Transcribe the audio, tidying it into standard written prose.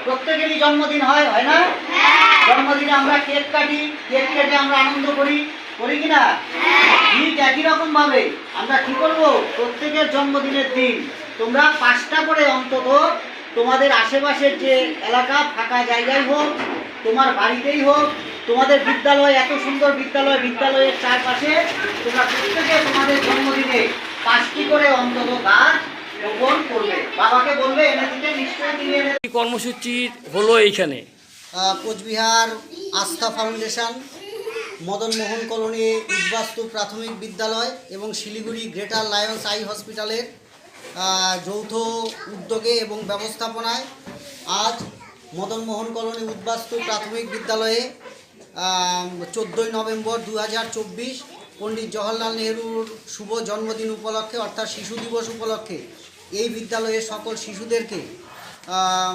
প্রত্যেকেরই জন্মদিন হয়, হয় না? জন্মদিনে আমরা কেক কাটি, কেক কেটে আমরা আনন্দ করি, করি কিনা? ঠিক একই রকম ভাবে আমরা কি করব, প্রত্যেকের জন্মদিনের দিন তোমরা 5টা করে অন্তত তোমাদের আশেপাশের যে এলাকা ফাঁকা জায়গায় হোক, তোমার বাড়িতেই হোক, তোমাদের বিদ্যালয়, এত সুন্দর বিদ্যালয়, বিদ্যালয়ের চারপাশে তোমরা প্রত্যেকে তোমাদের জন্মদিনে 5টি করে অন্তত গাছ রোপণ করবে। বাবাকে বলবে এনে দিতে, নিশ্চয়ই তিনি এনে। কি কর্মসূচি হলো এইখানে? কোচবিহার আস্থা ফাউন্ডেশন, মদন মোহন কলোনি উদ্বাস্তু প্রাথমিক বিদ্যালয় এবং শিলিগুড়ি গ্রেটার লায়ন্স আই হসপিটালের যৌথ উদ্যোগে এবং ব্যবস্থাপনায় আজ মদন মোহন কলোনি উদ্বাস্তু প্রাথমিক বিদ্যালয়ে 14ই নভেম্বর 2024 পণ্ডিত জওহরলাল নেহরুর শুভ জন্মদিন উপলক্ষে অর্থাৎ শিশু দিবস উপলক্ষে এই বিদ্যালয়ের সকল শিশুদেরকে